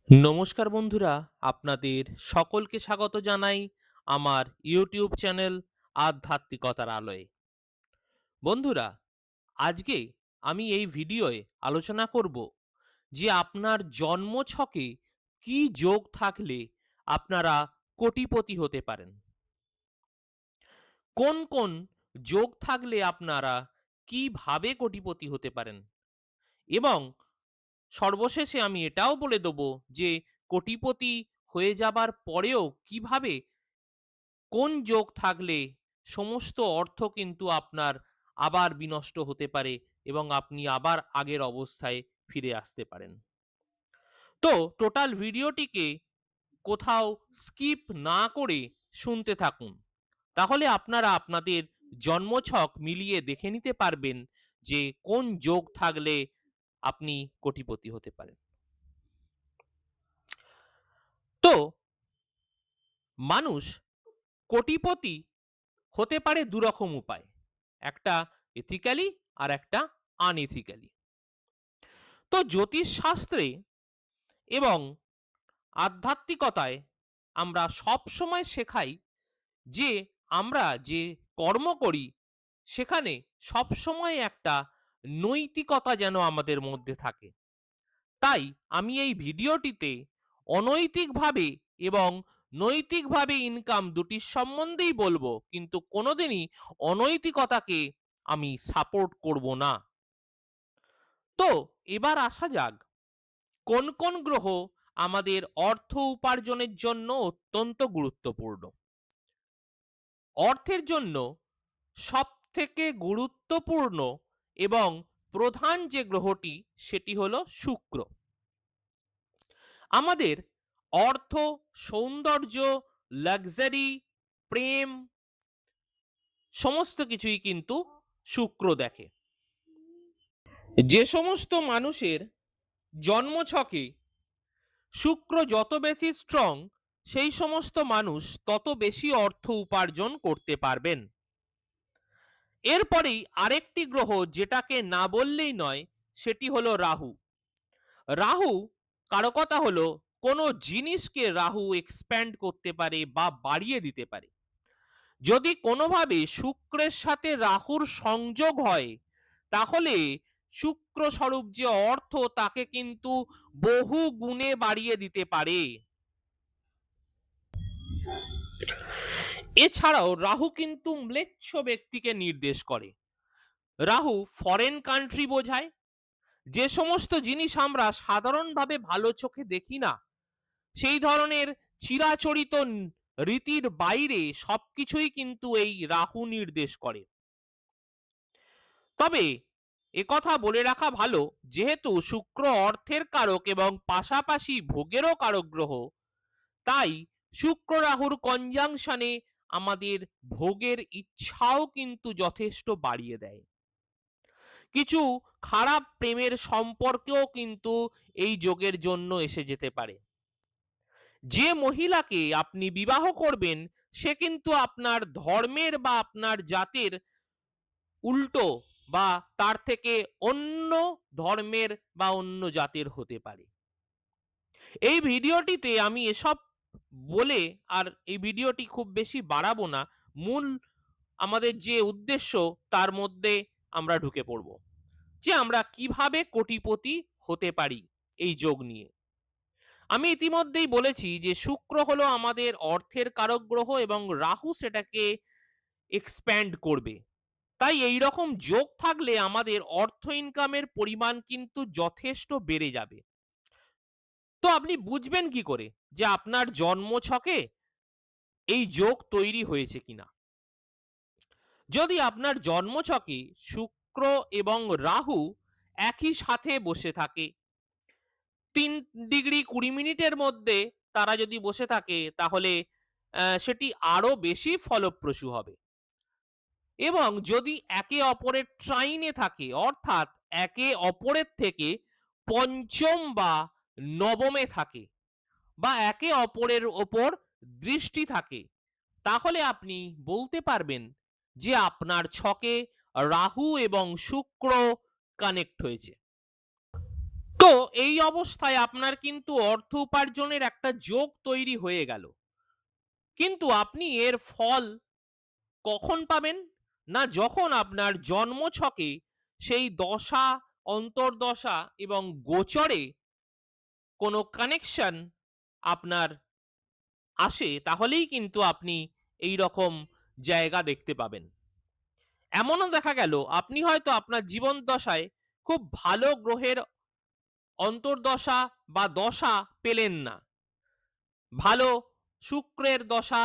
নমস্কার বন্ধুরা, আপনাদের সকলকে স্বাগত জানাই আমার ইউটিউব চ্যানেল আধ্যাত্মিকতার আলোয়। বন্ধুরা, আজকে আমি এই ভিডিওয়ে আলোচনা করব যে আপনার জন্মছকে কি যোগ থাকলে আপনারা কোটিপতি হতে পারেন। কোন কোন যোগ থাকলে আপনারা কিভাবে কোটিপতি হতে পারেন এবং সর্বশেষে আমি এটাও বলে দেবো যে কোটিপতি হয়ে যাবার পরেও কিভাবে কোন যোগ থাকলে সমস্ত অর্থ কিন্তু আপনার আবার বিনষ্ট হতে পারে এবং আপনি আবার আগের অবস্থায় ফিরে আসতে পারেন। তো টোটাল ভিডিওটিকে কোথাও স্কিপ না করে শুনতে থাকুন, তাহলে আপনারা আপনাদের জন্মছক মিলিয়ে দেখে নিতে পারবেন যে কোন যোগ থাকলে আপনি কোটিপতি হতে পারেন। তো মানুষ কোটিপতি হতে পারে দুরকম উপায়, একটা এথিক্যালি আর একটা আনএথিক্যালি। তো জ্যোতিষ শাস্ত্রে এবং আধ্যাত্মিকতায় আমরা সব সময় শেখাই যে আমরা যে কর্ম করি সেখানে সব সময় একটা নৈতিকতা যেন আমাদের মধ্যে থাকে। তাই আমি এই ভিডিওটিতে অনৈতিকভাবে এবং নৈতিকভাবে ইনকাম দুটির সম্বন্ধেই বলবো, কিন্তু কোনোদিনই অনৈতিকতাকে আমি সাপোর্ট করব না। তো এবার আসা যাক কোন কোন গ্রহ আমাদের অর্থ উপার্জনের জন্য অত্যন্ত গুরুত্বপূর্ণ। অর্থের জন্য সব থেকে গুরুত্বপূর্ণ এবং প্রধান যে গ্রহটি সেটি হলো শুক্র। আমাদের অর্থ, সৌন্দর্য, লাক্সারি, প্রেম সমস্ত কিছুই কিন্তু শুক্র দেখে। যে সমস্ত মানুষের জন্মছকে শুক্র যত বেশি স্ট্রং, সেই সমস্ত মানুষ তত বেশি অর্থ উপার্জন করতে পারবেন। এরপরেই আরেকটি গ্রহ যেটাকে না বললেই নয়, সেটি হলো রাহু। রাহু কারকতা হলো কোনো জিনিসকে রাহু এক্সপ্যান্ড করতে পারে বা বাড়িয়ে দিতে পারে। যদি কোনোভাবে শুক্রের সাথে রাহুর সংযোগ হয়, তাহলে শুক্র স্বরূপ যে অর্থ তাকে কিন্তু বহু গুণে বাড়িয়ে দিতে পারে। এছাড়াও রাহু কিন্তু ম্লেচ্ছ ব্যক্তিকে নির্দেশ করে। রাহু ফরেন কান্ট্রি বোঝায়। যে সমস্ত জিনিস আমরা সাধারণভাবে ভালো চোখে দেখি না, সেই ধরনের চিরাচরিত রীতির বাইরে সবকিছুই কিন্তু এই রাহু নির্দেশ করে। তবে একথা বলে রাখা ভালো, যেহেতু শুক্র অর্থের কারক এবং পাশাপাশি ভোগেরও কারক গ্রহ, তাই শুক্র রাহুর কনজাংশনে আমাদের ভোগের ইচ্ছাও কিন্তু যথেষ্ট বাড়িয়ে দেয়। কিছু খারাপ প্রেমের সম্পর্কেও কিন্তু এই যোগের জন্য এসে যেতে পারে। যে মহিলাকে আপনি বিবাহ করবেন সে কিন্তু আপনার ধর্মের বা আপনার জাতের উল্টো বা তার থেকে অন্য ধর্মের বা অন্য জাতের হতে পারে। এই ভিডিওটিতে আমি এসব বলে আর এই ভিডিওটি খুব বেশি বাড়াবো না। মূল আমাদের যে উদ্দেশ্য তার মধ্যে আমরা ঢুকে পড়ব, যে আমরা কিভাবে কোটিপতি হতে পারি এই যোগ নিয়ে। আমি ইতিমধ্যেই বলেছি যে শুক্র হলো আমাদের অর্থের কারক গ্রহ এবং রাহু সেটাকে এক্সপ্যান্ড করবে। তাই এই রকম যোগ থাকলে আমাদের অর্থ ইনকামের পরিমাণ কিন্তু যথেষ্ট বেড়ে যাবে। তো আপনি বুঝবেন কি করে যে আপনার জন্মছকে এই যোগ তৈরি হয়েছে কিনা? যদি আপনার জন্মছকে শুক্র এবং রাহু একই সাথে বসে থাকে, 3 ডিগ্রি 20 মিনিটের মধ্যে তারা যদি বসে থাকে, তাহলে সেটি আরো বেশি ফলপ্রসূ হবে। এবং যদি একে অপরের ট্রাইনে থাকে, অর্থাৎ একে অপরের থেকে পঞ্চম বা নবমে থাকে, বা একে অপরের ওপর দৃষ্টি থাকে, তাহলে আপনি বলতে পারবেন যে আপনার ছকে রাহু এবং শুক্র কানেক্ট হয়েছে। তো এই অবস্থায় আপনার কিন্তু অর্থ উপার্জনের একটা যোগ তৈরি হয়ে গেল। কিন্তু আপনি এর ফল কখন পাবেন? না, যখন আপনার জন্মছকে সেই দশা, অন্তর্দশা এবং গোচরে কোনো কানেকশন আপনার আসে, তাহলেই কিন্তু আপনি এই রকম জায়গা দেখতে পাবেন। এমনও দেখা গেল আপনি হয়তো আপনার জীবন দশায় খুব ভালো গ্রহের অন্তর্দশা বা দশা পেলেন না, ভালো শুক্রের দশা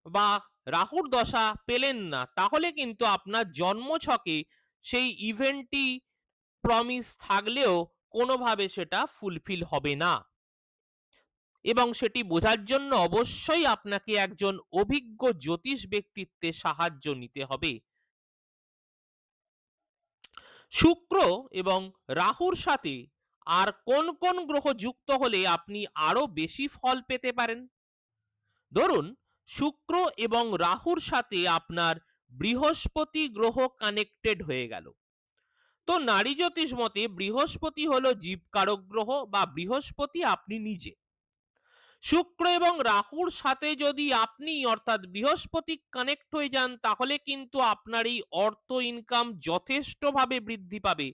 বা রাহুর দশা পেলেন না, তাহলে কিন্তু আপনার জন্মছকে সেই ইভেন্টটি প্রমিস থাকলেও কোনোভাবে সেটা ফুলফিল হবে না। এবং সেটি বোঝার জন্য অবশ্যই আপনাকে একজন অভিজ্ঞ জ্যোতিষ ব্যক্তিত্বের সাহায্য নিতে হবে। শুক্র এবং রাহুর সাথে আর কোন কোন গ্রহ যুক্ত হলে আপনি আরো বেশি ফল পেতে পারেন? ধরুন, শুক্র এবং রাহুর সাথে আপনার বৃহস্পতি গ্রহ কানেক্টেড হয়ে গেল। তো নারী জ্যোতিষ মতে বৃহস্পতি হলো জীবকারক গ্রহ বা বৃহস্পতি আপনি নিজে। শুক্র এবং রাহুর সাথে যদি আপনি অর্থাৎ বৃহস্পতি কানেক্ট হয়ে যান, তাহলে কিন্তু আপনার এই অর্থ ইনকাম যথেষ্টভাবে বৃদ্ধি পাবে।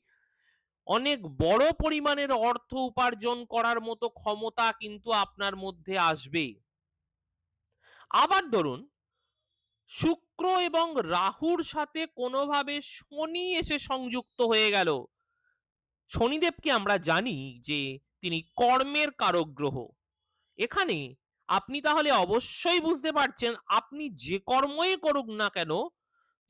অনেক বড় পরিমাণের অর্থ উপার্জন করার মতো ক্ষমতা কিন্তু আপনার মধ্যে আসবে। আবার ধরুন, শুক্র এবং রাহুর সাথে কোনোভাবে শনি এসে সংযুক্ত হয়ে গেল। শনিদেবকে আমরা জানি যে তিনি কর্মের কারক গ্রহ। এখানে আপনি তাহলে অবশ্যই বুঝতে পারছেন, আপনি যে কর্মই করুক না কেন,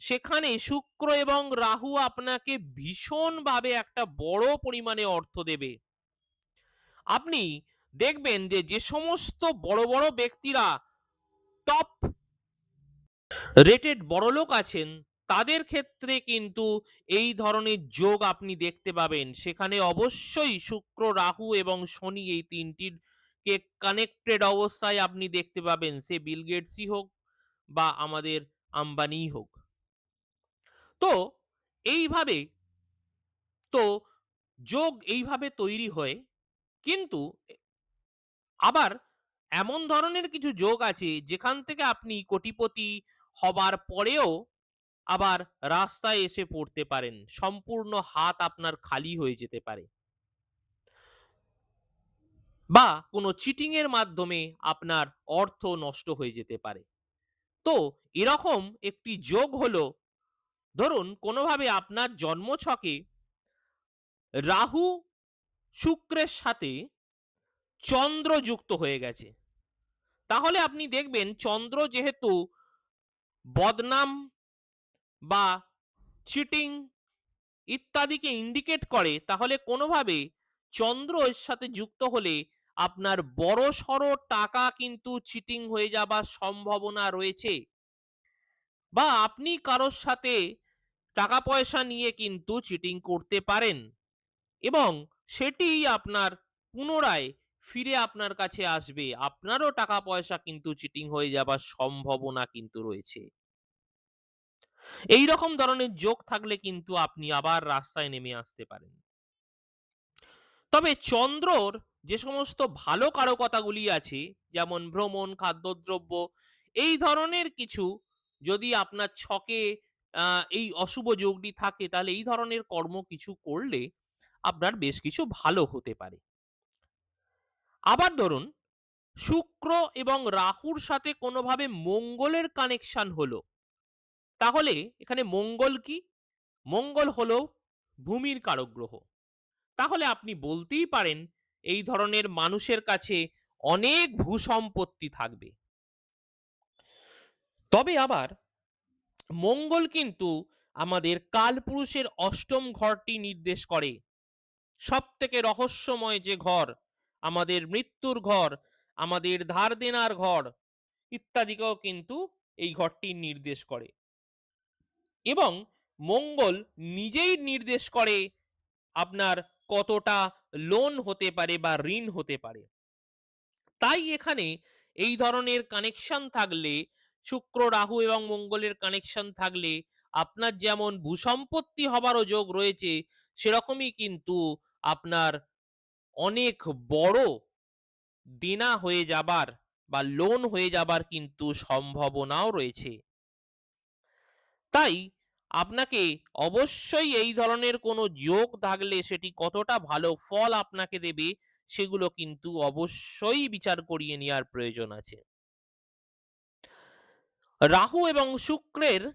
সেখানে শুক্র এবং রাহু আপনাকে ভীষণভাবে একটা বড় পরিমাণে অর্থ দেবে। আপনি দেখবেন যে যে সমস্ত বড় বড় ব্যক্তিরা টপ রেটেড বড়লোক আছেন, তাদের ক্ষেত্রে কিন্তু এই ধরনের যোগ আপনি দেখতে পাবেন। সেখানে অবশ্যই শুক্র, রাহু এবং শনি এই তিনটির কে কানেক্টেড অবস্থায় আপনি দেখতে পাবেন, সে বিল গেটসই হোক বা আমাদের আম্বানিই হোক। তো এইভাবে তো যোগ এইভাবে তৈরি হয়। কিন্তু আবার এমন ধরনের কিছু যোগ আছে যেখান থেকে আপনি কোটিপতি হবার পরেও আবার রাস্তায় এসে পড়তে পারেন, সম্পূর্ণ হাত আপনার খালি হয়ে যেতে পারে, বা কোনো চিটিং এর মাধ্যমে আপনার অর্থ নষ্ট হয়ে যেতে পারে। তো এরকম একটি যোগ হলো, ধরুন কোনোভাবে আপনার জন্মছকে রাহু শুক্রের সাথে চন্দ্র যুক্ত হয়ে গেছে, তাহলে আপনি দেখবেন চন্দ্র যেহেতু বদনাম বা চিটিং ইত্যাদিকে ইন্ডিকেট করে, তাহলে কোনোভাবে চন্দ্র এর সাথে যুক্ত হলে আপনার বড় সড় টাকা কিন্তু চিটিং হয়ে যাবার সম্ভাবনা রয়েছে, বা আপনি কারোর সাথে টাকা পয়সা নিয়ে কিন্তু চিটিং করতে পারেন এবং সেটি আপনার পুনরায় ফিরে আপনার কাছে আসবে। আপনারও টাকা পয়সা কিন্তু চিটিং হয়ে যাবার সম্ভাবনা কিন্তু রয়েছে। এই রকম ধরনের যোগ থাকলে কিন্তু আপনি আবার রাস্তায় নেমে আসতে পারেন। তবে চন্দ্রর যে সমস্ত ভালো কারকতাগুলি আছে, যেমন ভ্রমণ, খাদ্যদ্রব্য, এই ধরনের কিছু যদি আপনার ছকে এই অশুভ যোগটি থাকে, তাহলে এই ধরনের কর্ম কিছু করলে আপনার বেশ কিছু ভালো হতে পারে। আবার ধরুন, শুক্র এবং রাহুর সাথে কোনোভাবে মঙ্গলের কানেকশন হলো, তাহলে এখানে মঙ্গল কি? মঙ্গল হলো ভূমির কারক গ্রহ। তাহলে আপনি বলতেই পারেন এই ধরনের মানুষের কাছে অনেক ভূসম্পত্তি থাকবে। তবে আবার মঙ্গল কিন্তু আমাদের কালপুরুষের অষ্টম ঘরটি নির্দেশ করে। সব থেকে রহস্যময় যে ঘর, আমাদের মৃত্যুর ঘর, আমাদের ধার দেনার ঘর ইত্যাদিকেও কিন্তু এই ঘরটি নির্দেশ করে। এবং মঙ্গল নিজেই নির্দেশ করে আপনার কতটা লোন হতে পারে বা ঋণ হতে পারে। তাই এখানে এই ধরনের কানেকশন থাকলে, শুক্র, রাহু এবং মঙ্গলের কানেকশন থাকলে আপনার যেমন ভূসম্পত্তি হবারও যোগ রয়েছে, সেরকমই কিন্তু আপনার অনেক বড় দেনা হয়ে যাবার বা লোন হয়ে যাবার কিন্তু সম্ভাবনাও রয়েছে। তাই আপনাকে অবশ্যই এই ধরনের কোনো যোগ থাকলে সেটি কতটা ভালো ফল আপনাকে দেবে সেগুলো কিন্তু অবশ্যই বিচার করিয়ে নেওয়ার প্রয়োজন আছে। রাহু এবং শুক্রের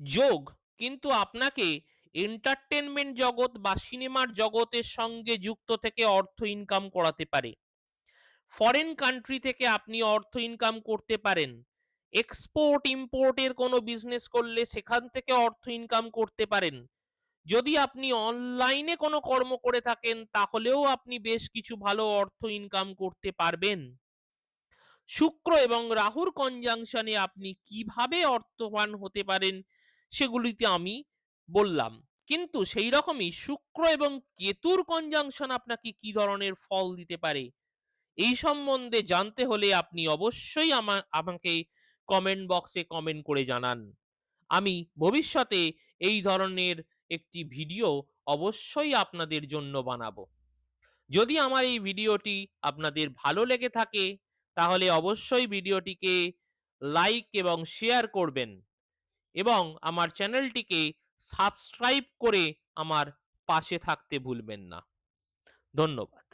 যোগ কিন্তু আপনাকে এন্টারটেনমেন্ট জগৎ বা সিনেমার জগতের সঙ্গে যুক্ত থেকে অর্থ ইনকাম করাতে পারে। ফরেন কান্ট্রি থেকে আপনি অর্থ ইনকাম করতে পারেন। এক্সপোর্ট ইম্পোর্টের কোনো বিজনেস করলে সেখান থেকে অর্থ ইনকাম করতে পারেন। যদি আপনি অনলাইনে কোনো কর্ম করে থাকেন তাহলেও আপনি বেশ কিছু ভালো অর্থ ইনকাম করতে পারবেন। শুক্র এবং রাহুর কনজাংশনে আপনি কিভাবে অর্থবান হতে পারেন সেগুলিতে আমি বললাম। কিন্তু সেই রকমই শুক্র এবং কেতুর কনজাংশন আপনাকে কি ধরনের ফল দিতে পারে এই সম্বন্ধে জানতে হলে আপনি অবশ্যই আমাকে কমেন্ট বক্সে কমেন্ট করে জানান। আমি ভবিষ্যতে এই ধরনের একটি ভিডিও অবশ্যই আপনাদের জন্য বানাবো। যদি আমার এই ভিডিওটি আপনাদের ভালো লেগে থাকে তাহলে অবশ্যই ভিডিওটিকে লাইক এবং শেয়ার করবেন এবং আমার চ্যানেলটিকে সাবস্ক্রাইব করে আমার পাশে থাকতে ভুলবেন না। ধন্যবাদ।